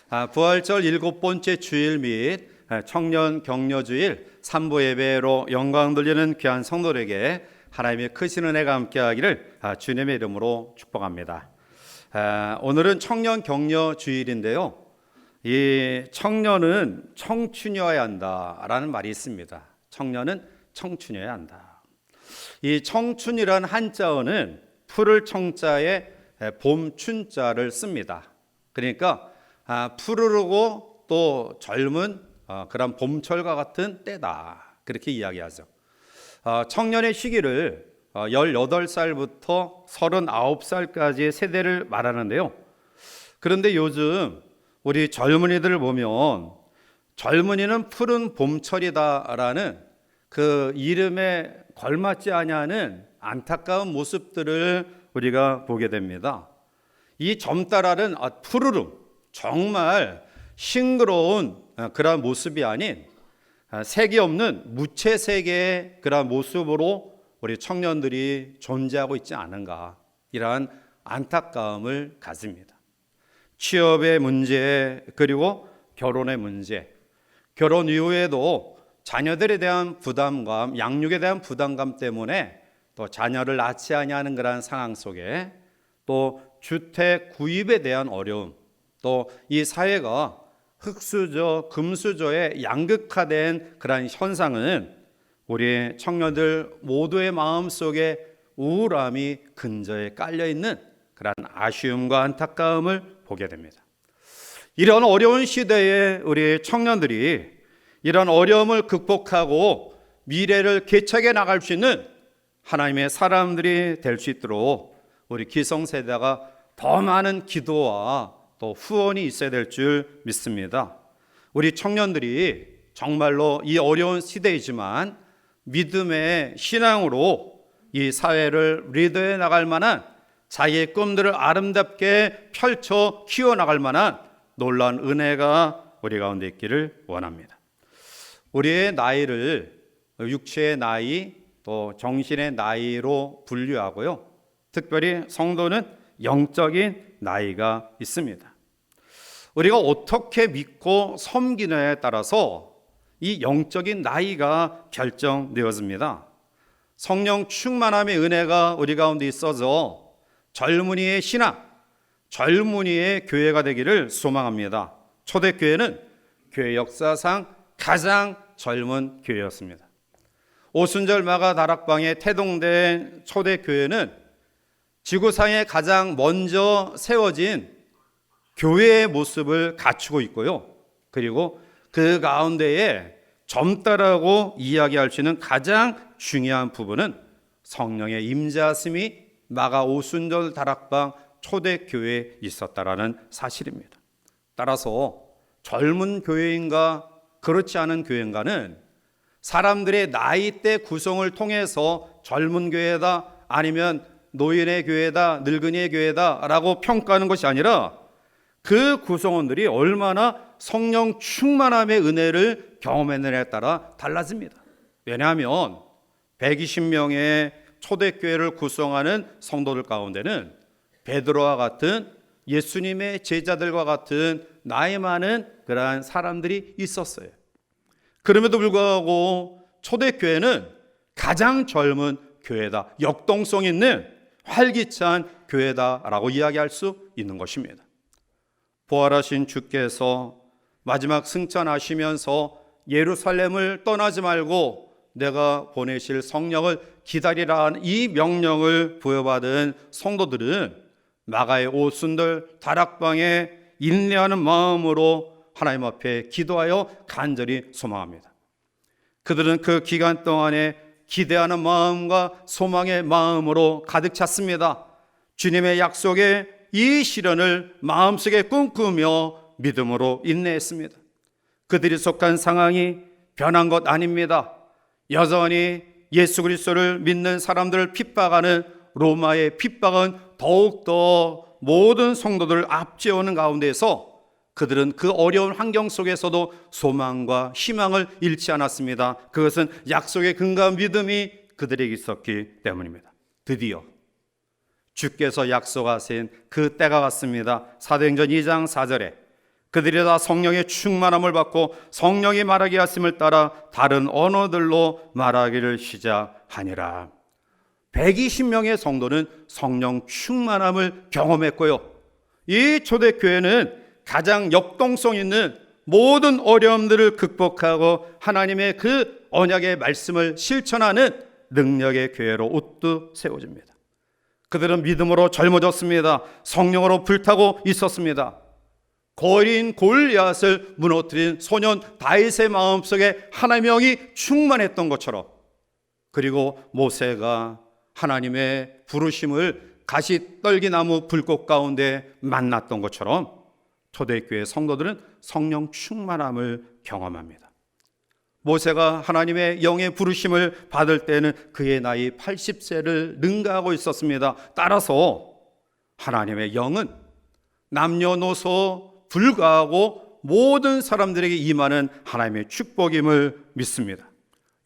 부활절 7번째 주일 및 청년 격려주일 3부 예배로 영광 돌리는 귀한 성도들에게 하나님의 크신 은혜가 함께하기를 주님의 이름으로 축복합니다. 오늘은 청년 격려주일인데요. 이 청년은 청춘이어야 한다라는 말이 있습니다. 청년은 청춘이어야 한다. 이 청춘이란 한자어는 푸를 청자에 봄춘자를 씁니다. 그러니까 푸르르고 또 젊은 그런 봄철과 같은 때다, 그렇게 이야기하죠. 청년의 시기를 18살부터 39살까지의 세대를 말하는데요. 그런데 요즘 우리 젊은이들을 보면 젊은이는 푸른 봄철이다라는 그 이름에 걸맞지 아니하는 안타까운 모습들을 우리가 보게 됩니다. 이 젊다라는 푸르름, 정말 싱그러운 그런 모습이 아닌 색이 없는 무채색의 그런 모습으로 우리 청년들이 존재하고 있지 않은가, 이러한 안타까움을 가집니다. 취업의 문제, 그리고 결혼의 문제, 결혼 이후에도 자녀들에 대한 부담감, 양육에 대한 부담감 때문에 또 자녀를 낳지 아니하는 그런 상황 속에 또 주택 구입에 대한 어려움, 또 이 사회가 흙수저, 금수저에 양극화된 그런 현상은 우리 청년들 모두의 마음속에 우울함이 근저에 깔려있는 그런 아쉬움과 안타까움을 보게 됩니다. 이런 어려운 시대에 우리 청년들이 이런 어려움을 극복하고 미래를 개척해 나갈 수 있는 하나님의 사람들이 될 수 있도록 우리 기성세대가 더 많은 기도와 또 후원이 있어야 될 줄 믿습니다. 우리 청년들이 정말로 이 어려운 시대이지만 믿음의 신앙으로 이 사회를 리드해 나갈 만한, 자기의 꿈들을 아름답게 펼쳐 키워나갈 만한 놀라운 은혜가 우리 가운데 있기를 원합니다. 우리의 나이를 육체의 나이, 또 정신의 나이로 분류하고요. 특별히 성도는 영적인 나이가 있습니다. 우리가 어떻게 믿고 섬기느냐에 따라서 이 영적인 나이가 결정되어집니다. 성령 충만함의 은혜가 우리 가운데 있어서 젊은이의 신앙, 젊은이의 교회가 되기를 소망합니다. 초대교회는 교회 역사상 가장 젊은 교회였습니다. 오순절 마가 다락방에 태동된 초대교회는 지구상에 가장 먼저 세워진 교회의 모습을 갖추고 있고요. 그리고 그 가운데에 젊다라고 이야기할 수 있는 가장 중요한 부분은 성령의 임재하심이 마가 오순절 다락방 초대교회에 있었다라는 사실입니다. 따라서 젊은 교회인가 그렇지 않은 교회인가는 사람들의 나이대 구성을 통해서 젊은 교회다, 아니면 노인의 교회다, 늙은이의 교회다 라고 평가하는 것이 아니라 그 구성원들이 얼마나 성령 충만함의 은혜를 경험했느냐에 따라 달라집니다. 왜냐하면 120명의 초대교회를 구성하는 성도들 가운데는 베드로와 같은 예수님의 제자들과 같은 나이 많은 그러한 사람들이 있었어요. 그럼에도 불구하고 초대교회는 가장 젊은 교회다, 역동성 있는 활기찬 교회다라고 이야기할 수 있는 것입니다. 부활하신 주께서 마지막 승천하시면서 예루살렘을 떠나지 말고 내가 보내실 성령을 기다리라는 이 명령을 부여받은 성도들은 마가의 오순절 다락방에 인내하는 마음으로 하나님 앞에 기도하여 간절히 소망합니다. 그들은 그 기간 동안에 기대하는 마음과 소망의 마음으로 가득 찼습니다. 주님의 약속에 이 시련을 마음속에 꿈꾸며 믿음으로 인내했습니다. 그들이 속한 상황이 변한 것 아닙니다. 여전히 예수 그리스도를 믿는 사람들을 핍박하는 로마의 핍박은 더욱더 모든 성도들을 앞지어오는 가운데서 그들은 그 어려운 환경 속에서도 소망과 희망을 잃지 않았습니다. 그것은 약속의 근거한 믿음이 그들에게 있었기 때문입니다. 드디어 주께서 약속하신 그 때가 왔습니다. 사도행전 2장 4절에 그들이 다 성령의 충만함을 받고 성령이 말하게 하심을 따라 다른 언어들로 말하기를 시작하니라. 120명의 성도는 성령 충만함을 경험했고요, 이 초대교회는 가장 역동성 있는 모든 어려움들을 극복하고 하나님의 그 언약의 말씀을 실천하는 능력의 교회로 우뚝 세워집니다. 그들은 믿음으로 젊어졌습니다. 성령으로 불타고 있었습니다. 거린 골리앗을 무너뜨린 소년 다윗의 마음속에 하나님의 영이 충만했던 것처럼, 그리고 모세가 하나님의 부르심을 가시떨기나무 불꽃 가운데 만났던 것처럼 초대교회 성도들은 성령 충만함을 경험합니다. 모세가 하나님의 영의 부르심을 받을 때는 그의 나이 80세를 능가하고 있었습니다. 따라서 하나님의 영은 남녀노소 불가하고 모든 사람들에게 임하는 하나님의 축복임을 믿습니다.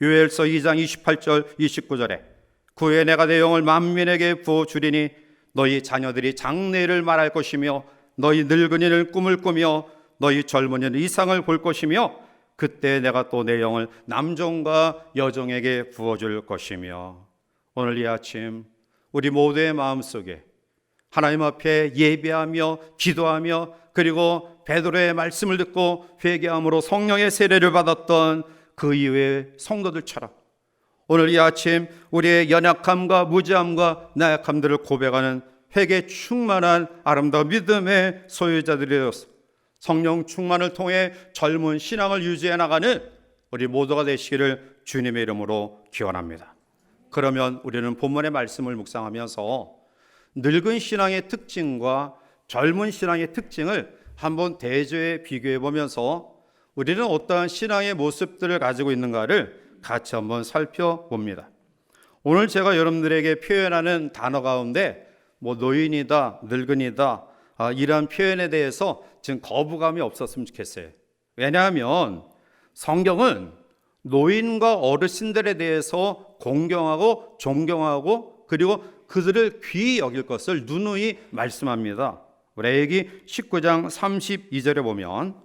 요엘서 2장 28절 29절에 그후에 내가 내 영을 만민에게 부어주리니 너희 자녀들이 장래를 말할 것이며 너희 늙은이는 꿈을 꾸며 너희 젊은이는 이상을 볼 것이며 그때 내가 또 내 영을 남종과 여종에게 부어줄 것이며. 오늘 이 아침 우리 모두의 마음속에 하나님 앞에 예배하며 기도하며 그리고 베드로의 말씀을 듣고 회개함으로 성령의 세례를 받았던 그 이후의 성도들처럼 오늘 이 아침 우리의 연약함과 무지함과 나약함들을 고백하는 회개 충만한 아름다운 믿음의 소유자들이 되어서 성령 충만을 통해 젊은 신앙을 유지해 나가는 우리 모두가 되시기를 주님의 이름으로 기원합니다. 그러면 우리는 본문의 말씀을 묵상하면서 늙은 신앙의 특징과 젊은 신앙의 특징을 한번 대조해 비교해 보면서 우리는 어떠한 신앙의 모습들을 가지고 있는가를 같이 한번 살펴봅니다. 오늘 제가 여러분들에게 표현하는 단어 가운데 노인이다, 늙은이다, 이러한 표현에 대해서 지금 거부감이 없었으면 좋겠어요. 왜냐하면 성경은 노인과 어르신들에 대해서 공경하고 존경하고 그리고 그들을 귀히 여길 것을 누누이 말씀합니다. 레위기 19장 32절에 보면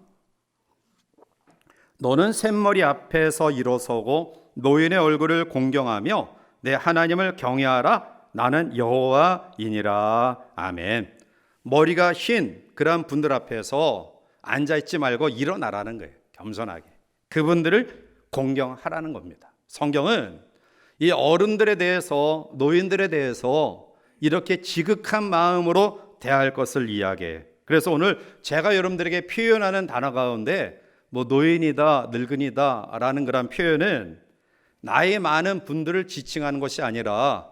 너는 샘머리 앞에서 일어서고 노인의 얼굴을 공경하며 내 하나님을 경외하라. 나는 여호와이니라. 아멘. 머리가 흰 그런 분들 앞에서 앉아있지 말고 일어나라는 거예요. 겸손하게 그분들을 공경하라는 겁니다. 성경은 이 어른들에 대해서, 노인들에 대해서 이렇게 지극한 마음으로 대할 것을 이야기해요. 그래서 오늘 제가 여러분들에게 표현하는 단어 가운데 노인이다, 늙은이다 라는 그런 표현은 나이 많은 분들을 지칭하는 것이 아니라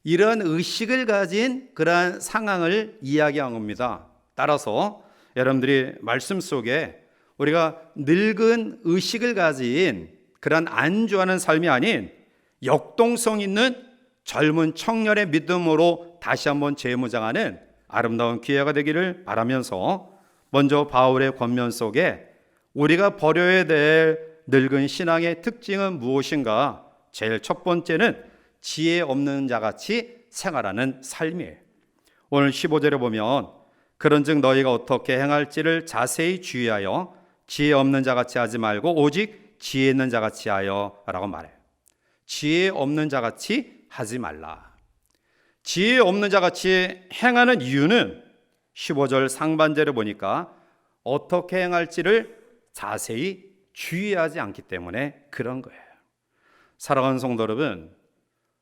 이런 의식을 가진 그러한 상황을 이야기한 겁니다. 따라서 여러분들이 말씀 속에 우리가 늙은 의식을 가진 그러한 안주하는 삶이 아닌 역동성 있는 젊은 청년의 믿음으로 다시 한번 재무장하는 아름다운 기회가 되기를 바라면서 먼저 바울의 권면 속에 우리가 버려야 될 늙은 신앙의 특징은 무엇인가? 제일 첫 번째는 지혜 없는 자같이 생활하는 삶이에요. 오늘 15절에 보면 그런즉 너희가 어떻게 행할지를 자세히 주의하여 지혜 없는 자같이 하지 말고 오직 지혜 있는 자같이 하여 라고 말해요. 지혜 없는 자같이 하지 말라. 지혜 없는 자같이 행하는 이유는 15절 상반절에 보니까 어떻게 행할지를 자세히 주의하지 않기 때문에 그런 거예요. 사랑하는 성도 여러분,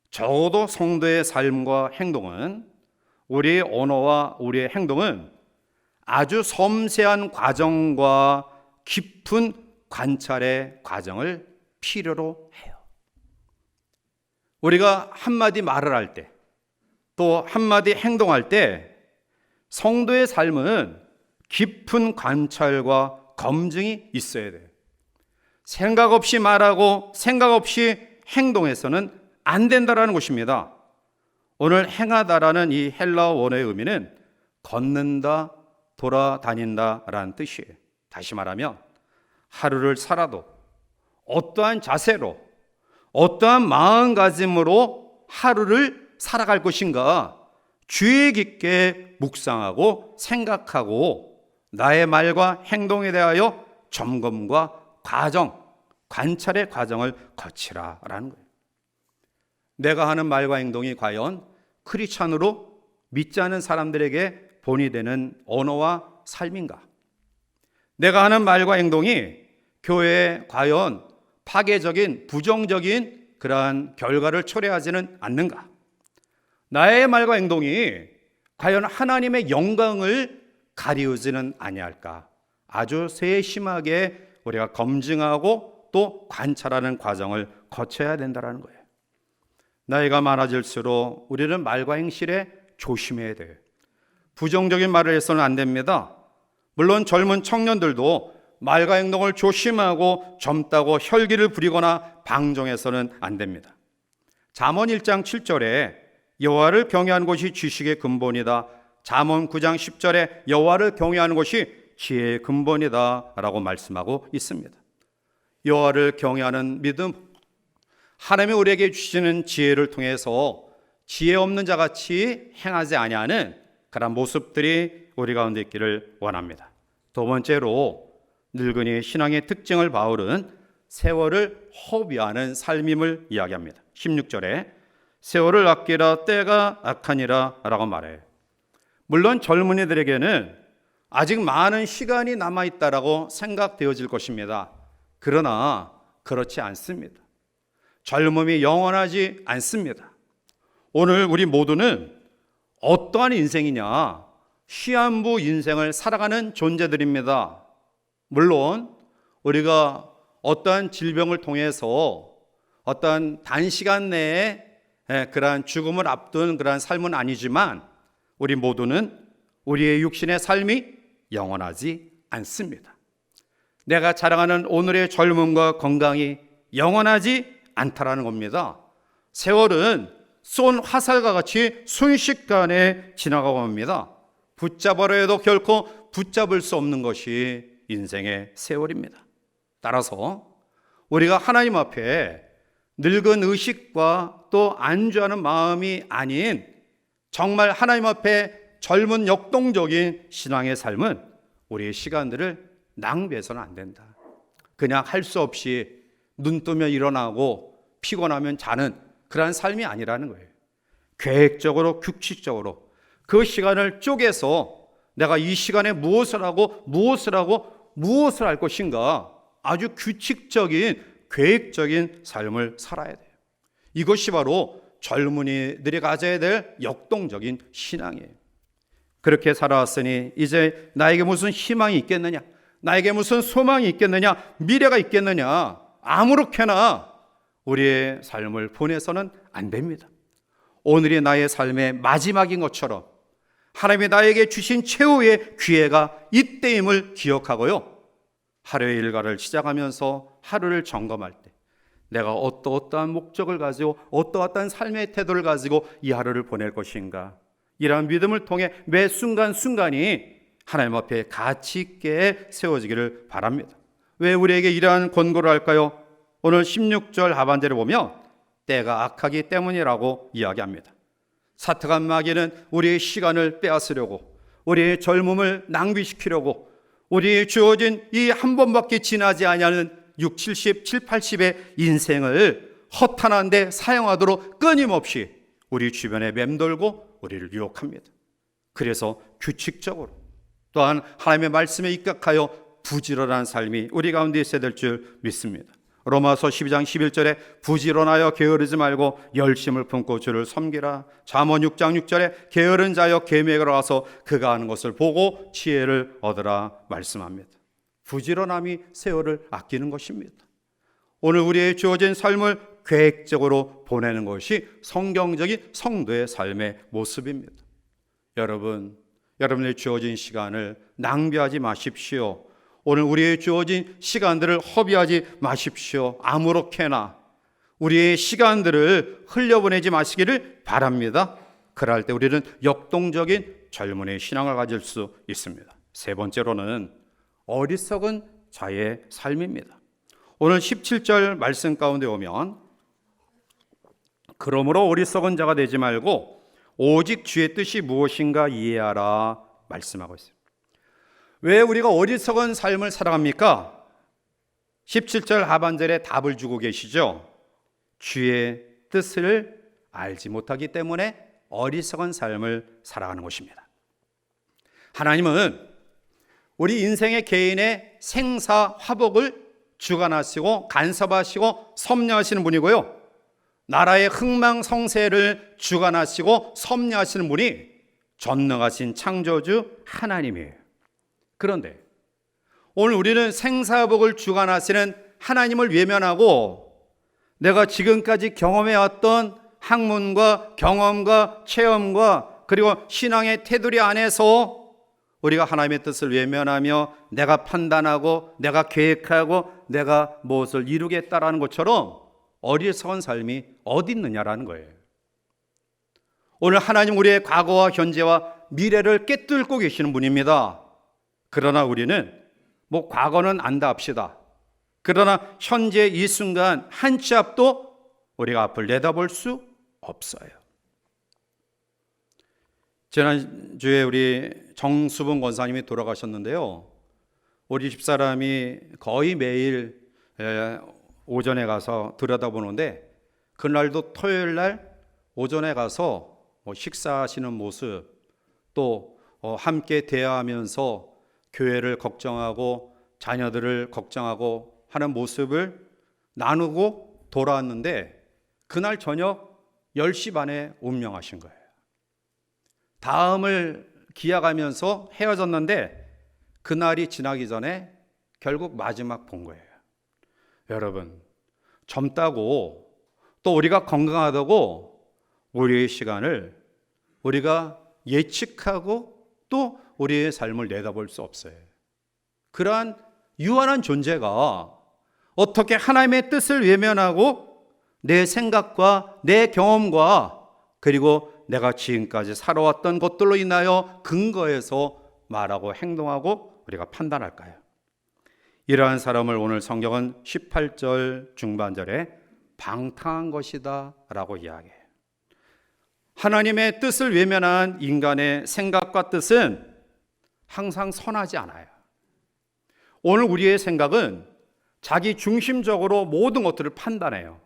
적어도 성도의 삶과 행동은, 우리의 언어와 우리의 행동은 아주 섬세한 과정과 깊은 관찰의 과정을 필요로 해요. 우리가 한마디 말을 할 때, 또 한마디 행동할 때 성도의 삶은 깊은 관찰과 검증이 있어야 돼요. 생각 없이 말하고 생각 없이 행동해서는 안 된다라는 것입니다. 오늘 행하다라는 이 헬라어 원어의 의미는 걷는다, 돌아다닌다라는 뜻이에요. 다시 말하면 하루를 살아도 어떠한 자세로, 어떠한 마음가짐으로 하루를 살아갈 것인가 주의 깊게 묵상하고 생각하고 나의 말과 행동에 대하여 점검과 관찰의 과정을 거치라라는 거예요. 내가 하는 말과 행동이 과연 크리스찬으로 믿지 않은 사람들에게 본이 되는 언어와 삶인가? 내가 하는 말과 행동이 교회에 과연 파괴적인 부정적인 그러한 결과를 초래하지는 않는가? 나의 말과 행동이 과연 하나님의 영광을 가리우지는 아니할까? 아주 세심하게 우리가 검증하고 또 관찰하는 과정을 거쳐야 된다는 거예요. 나이가 많아질수록 우리는 말과 행실에 조심해야 돼요. 부정적인 말을 해서는 안 됩니다. 물론 젊은 청년들도 말과 행동을 조심하고 젊다고 혈기를 부리거나 방종해서는 안 됩니다. 잠언 1장 7절에 여호와를 경외하는 것이 지식의 근본이다. 잠언 9장 10절에 여호와를 경외하는 것이 지혜의 근본이다 라고 말씀하고 있습니다. 여호와를 경외하는 믿음, 하나님이 우리에게 주시는 지혜를 통해서 지혜 없는 자같이 행하지 아니하는 그런 모습들이 우리 가운데 있기를 원합니다. 두 번째로 늙은이의 신앙의 특징을 바울은 세월을 허비하는 삶임을 이야기합니다. 16절에 세월을 아끼라 때가 악하니라 라고 말해요. 물론 젊은이들에게는 아직 많은 시간이 남아있다라고 생각되어질 것입니다. 그러나 그렇지 않습니다. 젊음이 영원하지 않습니다. 오늘 우리 모두는 어떠한 인생이냐? 시한부 인생을 살아가는 존재들입니다. 물론 우리가 어떠한 질병을 통해서 어떠한 단시간 내에 그러한 죽음을 앞둔 그러한 삶은 아니지만 우리 모두는 우리의 육신의 삶이 영원하지 않습니다. 내가 자랑하는 오늘의 젊음과 건강이 영원하지 않다라는 겁니다. 세월은 쏜 화살과 같이 순식간에 지나가고 합니다. 붙잡으려 해도 결코 붙잡을 수 없는 것이 인생의 세월입니다. 따라서 우리가 하나님 앞에 늙은 의식과 또 안주하는 마음이 아닌 정말 하나님 앞에 젊은 역동적인 신앙의 삶은 우리의 시간들을 낭비해서는 안 된다. 그냥 할 수 없이 눈 뜨면 일어나고 피곤하면 자는 그러한 삶이 아니라는 거예요. 계획적으로 규칙적으로 그 시간을 쪼개서 내가 이 시간에 무엇을 하고 무엇을 할 것인가 아주 규칙적인 계획적인 삶을 살아야 돼요. 이것이 바로 젊은이들이 가져야 될 역동적인 신앙이에요. 그렇게 살아왔으니 이제 나에게 무슨 희망이 있겠느냐, 나에게 무슨 소망이 있겠느냐, 미래가 있겠느냐, 아무렇게나 우리의 삶을 보내서는 안 됩니다. 오늘이 나의 삶의 마지막인 것처럼 하나님이 나에게 주신 최후의 기회가 이때임을 기억하고요, 하루의 일과를 시작하면서 하루를 점검할 때 내가 어떠한 목적을 가지고 어떠한 삶의 태도를 가지고 이 하루를 보낼 것인가, 이러한 믿음을 통해 매 순간순간이 하나님 앞에 가치 있게 세워지기를 바랍니다. 왜 우리에게 이러한 권고를 할까요? 오늘 16절 하반절에 보면 때가 악하기 때문이라고 이야기합니다. 사탄 마귀는 우리의 시간을 빼앗으려고, 우리의 젊음을 낭비시키려고, 우리의 주어진 이 한 번밖에 지나지 아니하는 6, 70, 7, 80의 인생을 허탄한 데 사용하도록 끊임없이 우리 주변에 맴돌고 우리를 유혹합니다. 그래서 규칙적으로 또한 하나님의 말씀에 입각하여 부지런한 삶이 우리 가운데 있어야 될 줄 믿습니다. 로마서 12장 11절에 부지런하여 게으르지 말고 열심을 품고 주를 섬기라. 잠언 6장 6절에 게으른 자여 계명을 와서 그가 하는 것을 보고 지혜를 얻으라 말씀합니다. 부지런함이 세월을 아끼는 것입니다. 오늘 우리의 주어진 삶을 계획적으로 보내는 것이 성경적인 성도의 삶의 모습입니다. 여러분의 주어진 시간을 낭비하지 마십시오. 오늘 우리의 주어진 시간들을 허비하지 마십시오. 아무렇게나 우리의 시간들을 흘려보내지 마시기를 바랍니다. 그럴 때 우리는 역동적인 젊은이의 신앙을 가질 수 있습니다. 세 번째로는 어리석은 자의 삶입니다. 오늘 17절 말씀 가운데 오면 그러므로 어리석은 자가 되지 말고 오직 주의 뜻이 무엇인가 이해하라 말씀하고 있습니다. 왜 우리가 어리석은 삶을 살아갑니까? 17절 하반절에 답을 주고 계시죠. 주의 뜻을 알지 못하기 때문에 어리석은 삶을 살아가는 것입니다. 하나님은 우리 인생의 개인의 생사화복을 주관하시고 간섭하시고 섭리하시는 분이고요, 나라의 흥망성쇠를 주관하시고 섭리하시는 분이 전능하신 창조주 하나님이에요. 그런데 오늘 우리는 생사복을 주관하시는 하나님을 외면하고 내가 지금까지 경험해왔던 학문과 경험과 체험과 그리고 신앙의 테두리 안에서 우리가 하나님의 뜻을 외면하며 내가 판단하고 내가 계획하고 내가 무엇을 이루겠다라는 것처럼 어리석은 삶이 어디 있느냐라는 거예요. 오늘 하나님 우리의 과거와 현재와 미래를 꿰뚫고 계시는 분입니다. 그러나 우리는 과거는 안다 합시다. 그러나 현재 이 순간 한 치 앞도 우리가 앞을 내다볼 수 없어요. 지난주에 우리 정수봉 권사님이 돌아가셨는데요, 우리 집사람이 거의 매일 오전에 가서 들여다보는데, 그날도 토요일 날 오전에 가서 식사하시는 모습, 또 함께 대화하면서 교회를 걱정하고 자녀들을 걱정하고 하는 모습을 나누고 돌아왔는데, 그날 저녁 10시 반에 운명하신 거예요. 다음을 기약하면서 헤어졌는데 그날이 지나기 전에 결국 마지막 본 거예요. 여러분, 젊다고 또 우리가 건강하다고 우리의 시간을 우리가 예측하고 또 우리의 삶을 내다볼 수 없어요. 그러한 유한한 존재가 어떻게 하나님의 뜻을 외면하고 내 생각과 내 경험과 그리고 내가 지금까지 살아왔던 것들로 인하여 근거해서 말하고 행동하고 우리가 판단할까요? 이러한 사람을 오늘 성경은 18절 중반절에 방탕한 것이다 라고 이야기해요. 하나님의 뜻을 외면한 인간의 생각과 뜻은 항상 선하지 않아요. 오늘 우리의 생각은 자기 중심적으로 모든 것들을 판단해요.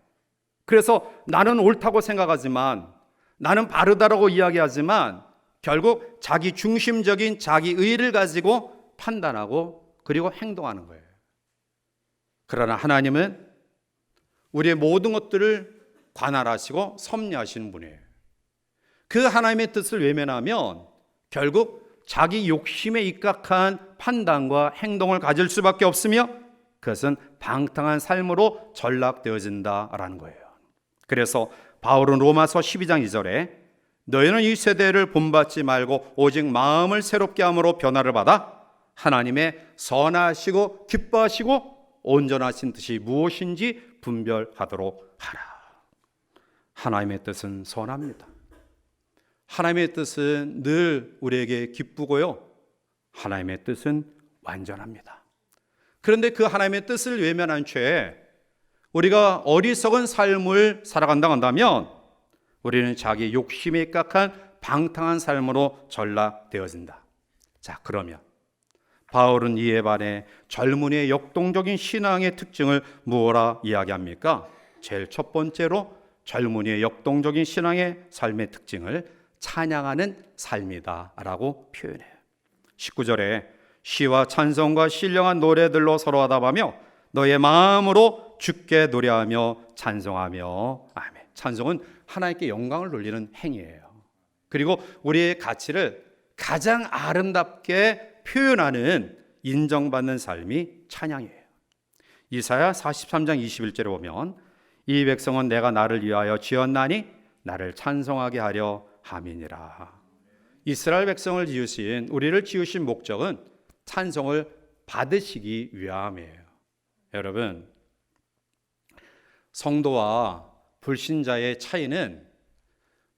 그래서 나는 옳다고 생각하지만, 나는 바르다라고 이야기하지만 결국 자기 중심적인 자기 의를 가지고 판단하고 그리고 행동하는 거예요. 그러나 하나님은 우리의 모든 것들을 관할하시고 섭리하시는 분이에요. 그 하나님의 뜻을 외면하면 결국 자기 욕심에 입각한 판단과 행동을 가질 수밖에 없으며 그것은 방탕한 삶으로 전락되어진다라는 거예요. 그래서 바울은 로마서 12장 2절에 너희는 이 세대를 본받지 말고 오직 마음을 새롭게 함으로 변화를 받아 하나님의 선하시고 기뻐하시고 온전하신 뜻이 무엇인지 분별하도록 하라. 하나님의 뜻은 선합니다. 하나님의 뜻은 늘 우리에게 기쁘고요, 하나님의 뜻은 완전합니다. 그런데 그 하나님의 뜻을 외면한 채 우리가 어리석은 삶을 살아간다고 한다면 우리는 자기 욕심에 입각한 방탕한 삶으로 전락되어진다. 자, 그러면 바울은 이에 반해 젊은이의 역동적인 신앙의 특징을 무엇라 이야기합니까? 제일 첫 번째로 젊은이의 역동적인 신앙의 삶의 특징을 찬양하는 삶이다 라고 표현해요. 19절에 시와 찬송과 신령한 노래들로 서로 화답하며 너의 마음으로 주께 노래하며 찬송하며. 아멘. 찬송은 하나님께 영광을 돌리는 행위예요. 그리고 우리의 가치를 가장 아름답게 표현하는 인정받는 삶이 찬양이에요. 이사야 43장 21절에 보면 이 백성은 내가 나를 위하여 지었나니 나를 찬송하게 하려 함이니라. 이스라엘 백성을 지으신, 우리를 지으신 목적은 찬송을 받으시기 위함이에요. 여러분, 성도와 불신자의 차이는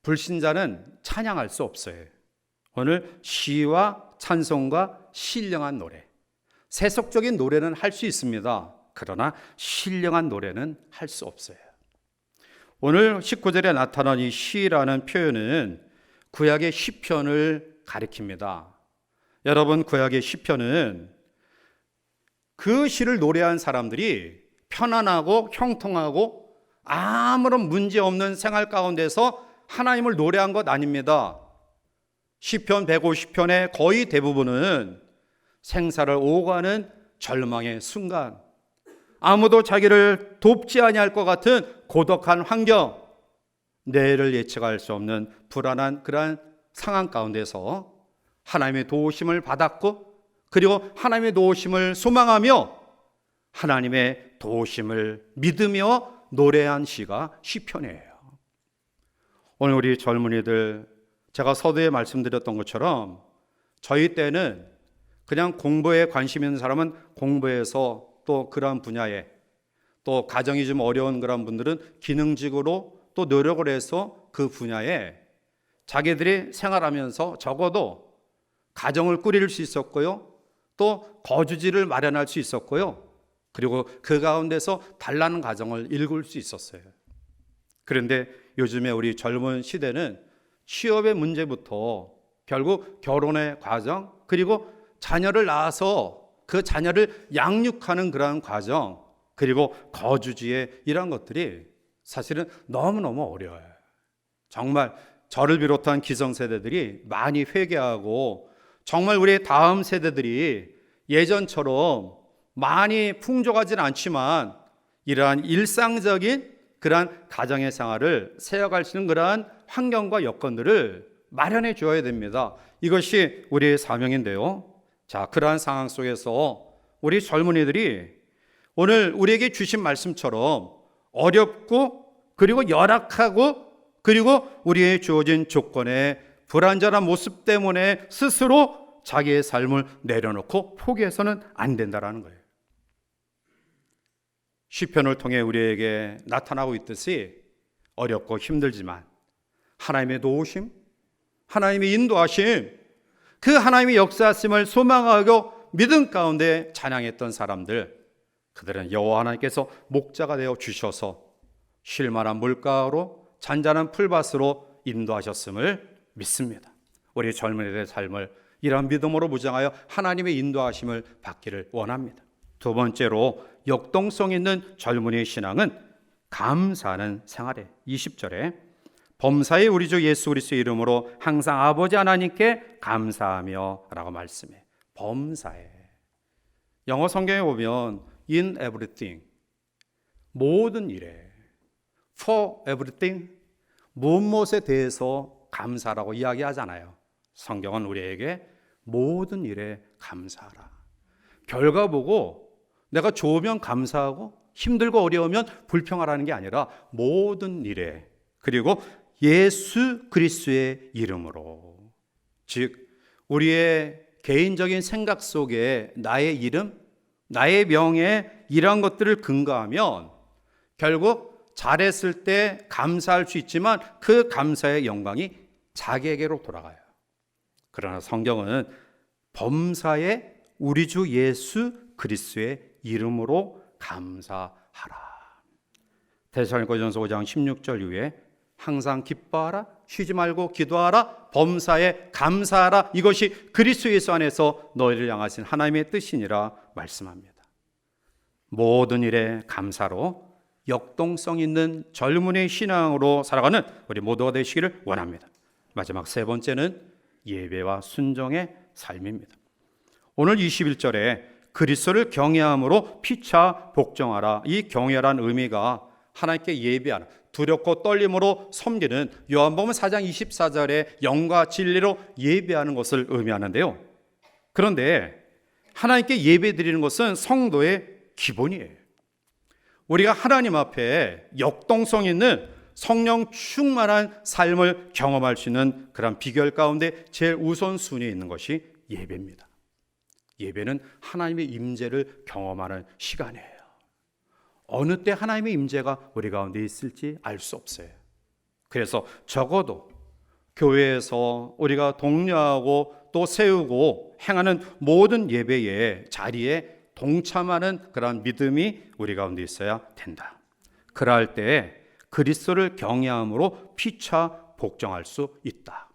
불신자는 찬양할 수 없어요. 오늘 시와 찬송과 신령한 노래, 세속적인 노래는 할 수 있습니다. 그러나 신령한 노래는 할 수 없어요. 오늘 19절에 나타난 이 시라는 표현은 구약의 시편을 가리킵니다. 여러분, 구약의 시편은 그 시를 노래한 사람들이 편안하고 형통하고 아무런 문제 없는 생활 가운데서 하나님을 노래한 것 아닙니다. 시편 150편의 거의 대부분은 생사를 오가는 절망의 순간, 아무도 자기를 돕지 아니할 것 같은 고독한 환경, 내일을 예측할 수 없는 불안한 그러한 상황 가운데서 하나님의 도우심을 받았고, 그리고 하나님의 도우심을 소망하며 하나님의 도우심을 믿으며 노래한 시가 시편이에요. 오늘 우리 젊은이들, 제가 서두에 말씀드렸던 것처럼 저희 때는 그냥 공부에 관심 있는 사람은 공부해서, 또 그러한 분야에, 또 가정이 좀 어려운 그런 분들은 기능직으로 또 노력을 해서 그 분야에 자기들이 생활하면서 적어도 가정을 꾸릴 수 있었고요, 또 거주지를 마련할 수 있었고요, 그리고 그 가운데서 달라는 가정을 일굴 수 있었어요. 그런데 요즘에 우리 젊은 시대는 취업의 문제부터 결국 결혼의 과정, 그리고 자녀를 낳아서 그 자녀를 양육하는 그러한 과정, 그리고 거주지에 이런 것들이 사실은 너무너무 어려워요. 정말 저를 비롯한 기성세대들이 많이 회개하고, 정말 우리 다음 세대들이 예전처럼 많이 풍족하지는 않지만 이러한 일상적인 그러한 가정의 생활을 세워갈 수 있는 그러한 환경과 여건들을 마련해 줘야 됩니다. 이것이 우리의 사명인데요. 자, 그러한 상황 속에서 우리 젊은이들이 오늘 우리에게 주신 말씀처럼 어렵고, 그리고 열악하고, 그리고 우리의 주어진 조건에 불완전한 모습 때문에 스스로 자기의 삶을 내려놓고 포기해서는 안 된다라는 거예요. 시편을 통해 우리에게 나타나고 있듯이 어렵고 힘들지만 하나님의 도우심, 하나님의 인도하심, 그 하나님의 역사하심을 소망하고 믿음 가운데 찬양했던 사람들, 그들은 여호와 하나님께서 목자가 되어 주셔서 쉴 만한 물가로 잔잔한 풀밭으로 인도하셨음을 믿습니다. 우리 젊은이들의 삶을 이러한 믿음으로 무장하여 하나님의 인도하심을 받기를 원합니다. 두 번째로 역동성 있는 젊은이의 신앙은 감사하는 생활에 20절에 범사에 우리 주 예수 그리스도의 이름으로 항상 아버지 하나님께 감사하며 라고 말씀해. 범사에, 영어 성경에 보면 in everything, 모든 일에, for everything, 무엇에 대해서 감사라고 이야기하잖아요. 성경은 우리에게 모든 일에 감사하라, 결과 보고 내가 좋으면 감사하고 힘들고 어려우면 불평하라는 게 아니라 모든 일에, 그리고 예수 그리스도의 이름으로, 즉 우리의 개인적인 생각 속에 나의 이름, 나의 명예, 이러한 것들을 근거하면 결국 잘했을 때 감사할 수 있지만 그 감사의 영광이 자기에게로 돌아가요. 그러나 성경은 범사에 우리 주 예수 그리스도의 이름으로 감사하라. 데살로니가전서 5장 16절 이후에 항상 기뻐하라, 쉬지 말고 기도하라, 범사에 감사하라, 이것이 그리스도 예수 안에서 너희를 향하신 하나님의 뜻이니라 말씀합니다. 모든 일에 감사로 역동성 있는 젊은이의 신앙으로 살아가는 우리 모두가 되시기를 원합니다. 마지막 세 번째는 예배와 순종의 삶입니다. 오늘 21절에 그리스도를 경외함으로 피차 복종하라, 이 경외란 의미가 하나님께 예배하는, 두렵고 떨림으로 섬기는, 요한복음 4장 24절에 영과 진리로 예배하는 것을 의미하는데요. 그런데 하나님께 예배 드리는 것은 성도의 기본이에요. 우리가 하나님 앞에 역동성 있는 성령 충만한 삶을 경험할 수 있는 그런 비결 가운데 제일 우선순위에 있는 것이 예배입니다. 예배는 하나님의 임재를 경험하는 시간이에요. 어느 때 하나님의 임재가 우리 가운데 있을지 알 수 없어요. 그래서 적어도 교회에서 우리가 독려하고 또 세우고 행하는 모든 예배의 자리에 동참하는 그런 믿음이 우리 가운데 있어야 된다. 그럴 때 그리스도를 경외함으로 피차 복종할 수 있다.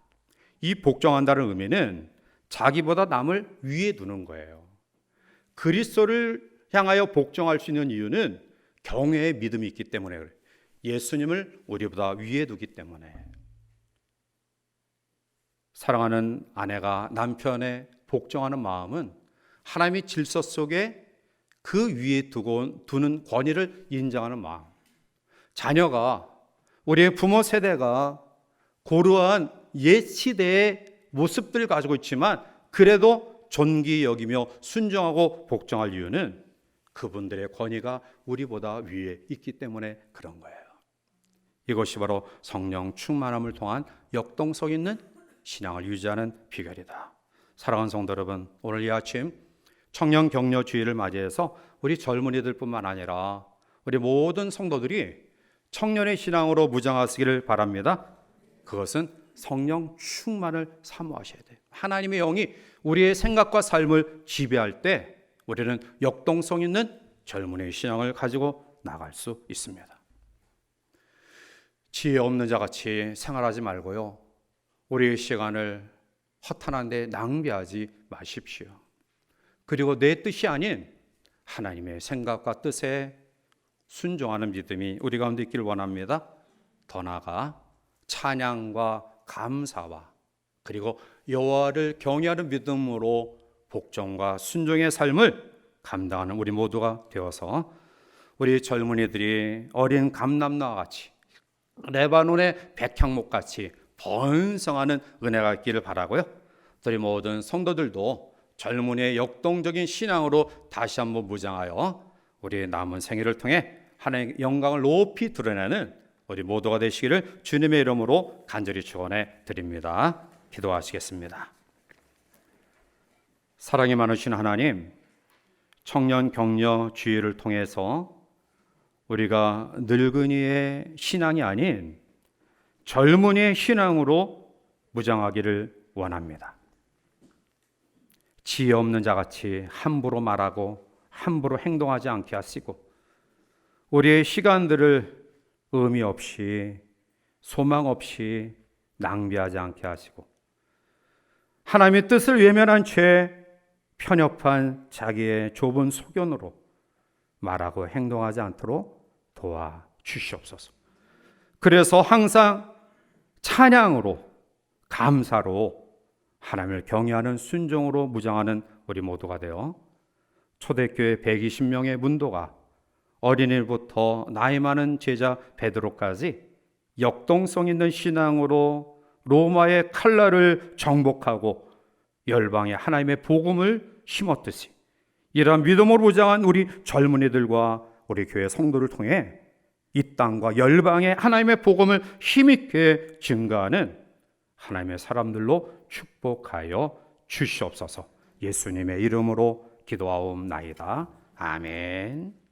이 복종한다는 의미는 자기보다 남을 위에 두는 거예요. 그리스도를 향하여 복종할 수 있는 이유는 경외의 믿음이 있기 때문에 그래요. 예수님을 우리보다 위에 두기 때문에. 사랑하는 아내가 남편의 복종하는 마음은 하나님의 질서 속에 그 위에 두는 권위를 인정하는 마음. 자녀가, 우리의 부모 세대가 고루한 옛 시대의 모습들을 가지고 있지만 그래도 존귀 여기며 순종하고 복종할 이유는 그분들의 권위가 우리보다 위에 있기 때문에 그런 거예요. 이것이 바로 성령 충만함을 통한 역동성 있는 신앙을 유지하는 비결이다. 사랑하는 성도 여러분, 오늘 이 아침 청년 격려 주일을 맞이해서 우리 젊은이들 뿐만 아니라 우리 모든 성도들이 청년의 신앙으로 무장하시기를 바랍니다. 그것은 성령 충만을 사모하셔야 돼요. 하나님의 영이 우리의 생각과 삶을 지배할 때 우리는 역동성 있는 젊은이의 신앙을 가지고 나갈 수 있습니다. 지혜 없는 자같이 생활하지 말고요, 우리의 시간을 허탄한 데 낭비하지 마십시오. 그리고 내 뜻이 아닌 하나님의 생각과 뜻에 순종하는 믿음이 우리 가운데 있기를 원합니다. 더 나아가 찬양과 감사와 그리고 여호와를 경외하는 믿음으로 복종과 순종의 삶을 감당하는 우리 모두가 되어서 우리 젊은이들이 어린 감람나와 같이 레바논의 백향목 같이 번성하는 은혜가 있기를 바라고요. 또 우리 모든 성도들도 젊은이의 역동적인 신앙으로 다시 한번 무장하여 우리의 남은 생애를 통해 하나님의 영광을 높이 드러내는 우리 모두가 되시기를 주님의 이름으로 간절히 축원해 드립니다. 기도하시겠습니다. 사랑이 많으신 하나님, 청년 격려 주일을 통해서 우리가 늙은이의 신앙이 아닌 젊은이의 신앙으로 무장하기를 원합니다. 지혜 없는 자같이 함부로 말하고 함부로 행동하지 않게 하시고 우리의 시간들을 의미 없이 소망 없이 낭비하지 않게 하시고 하나님의 뜻을 외면한 채 편협한 자기의 좁은 소견으로 말하고 행동하지 않도록 도와주시옵소서. 그래서 항상 찬양으로 감사로 하나님을 경외하는 순종으로 무장하는 우리 모두가 되어 초대교회 120명의 문도가 어린이부터 나이 많은 제자 베드로까지 역동성 있는 신앙으로 로마의 칼날을 정복하고 열방에 하나님의 복음을 심었듯이 이러한 믿음으로 무장한 우리 젊은이들과 우리 교회 성도를 통해 이 땅과 열방에 하나님의 복음을 힘있게 증거하는 하나님의 사람들로 축복하여 주시옵소서. 예수님의 이름으로 기도하옵나이다. 아멘.